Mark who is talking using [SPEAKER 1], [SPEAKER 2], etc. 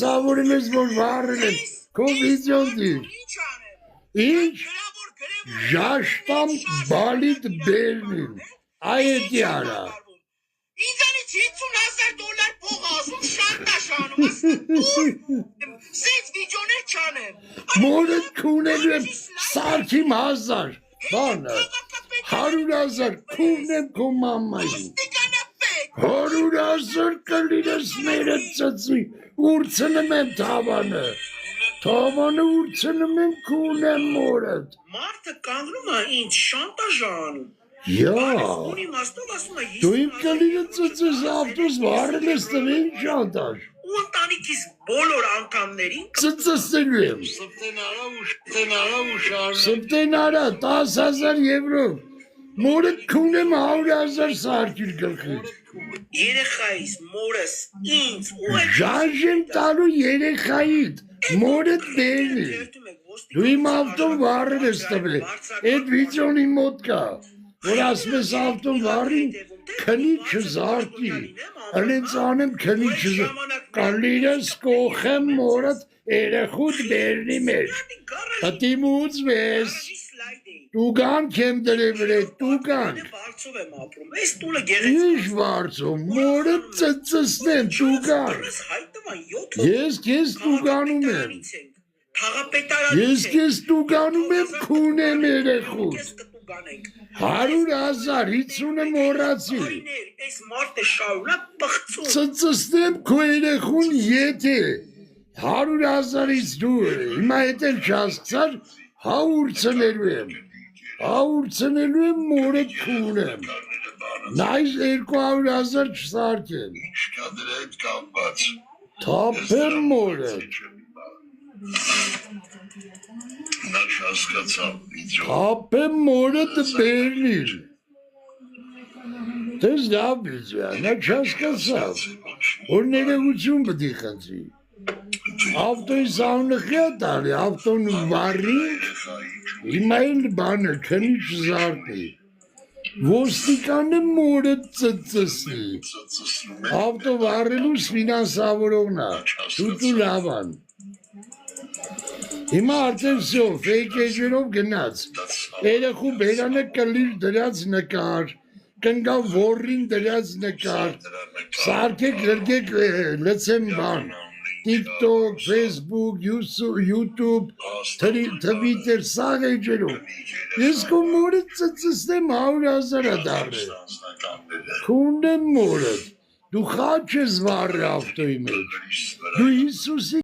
[SPEAKER 1] Ֆինանսավորում ես, որ վառել են, քո վիդեոն դիր։ Ինչ, ժաշտամ բալիտ բերնին, այետի արա։
[SPEAKER 2] Ինձանից $50,000 փող ասում շանտաժ անում, սենց վիդեոներ չանեմ։
[SPEAKER 1] Մորդ քունելու եմ սարքիմ 1000, բանը, 100,000 քունեմ քո մամային, 100,000 կլիրես մերը ծծի, ուրցնում եմ թավանը ուրցնում եմ քունեմ մորդ։
[SPEAKER 2] Մարդը կանգնում է ինձ շանտաժ անում։
[SPEAKER 1] Դու իմ կլիրը ծծես ավտոս վառել ես տվին շանտաժ։
[SPEAKER 2] Ու ընտանիքիս բոլոր անդամներին
[SPEAKER 1] ծծսելու եմ։ Սպտեն արա 10,000 եվրո, մորդ քունեմ 100,000 սարքիր գլխից։
[SPEAKER 2] Երեխայիս, մորս, ինձ
[SPEAKER 1] Ժանժ եմ տալու երեխայիդ, մորդ բերնի։ Դու իմ ավտոն վառել ես տվել, այդ վիդեոն իմ մոտ կա, որ ասում ես ավտոն վառին, քնի չզարկի, հենց անեմ քնի չզարկի, կալիրս կողեմ մորդ երեխուտ բերնի մեջ, հտիմուց վես, տուգանք եմ դրել, տուգանք, ինչ վարձով, մորդ ծծսնեմ, տուգանք, ես կեզ տուգանում եմ, ես կեզ տուգանում եմ քունեմ երեխուտ, 100,000 50-ը մորացի, ծծսնեմ քո երեխուն եթե, 100,000-ից դու հիմա հետ էլ չասկցար, հա ուրցնելու եմ մորդ քունեմ, նայս 200,000 չսարքեմ, թապեմ մորդ, թապեմ մորդ բերնիր, տես լավ վիդեո, նա չասկացավ, որ ներեգություն պտի խնդրի, ավտոյի սանունը խյա տալի, ավտոն վառինք, հիմա էլ բանը քնի չզարկի, ոստիկանը մորդ ծծսնի, ավտո վառելուս ֆինանսավորողնա, դու լավան, հիմա արդեն վсё, ֆեյք էջերով գնաց, երեխու բերանը կլիր դրած նկար, կնգա ոռին դրած նկար, սարքեք գրգեք լծեմ բան, TikTok, Facebook, YouTube, Twitter, սաղ էջերով, ես կո մորդ ծծսնեմ 100,000 դարը, քունեմ մորդ, դու խաչ ես վառը ավտոյի մեջ, դու Հիսուսի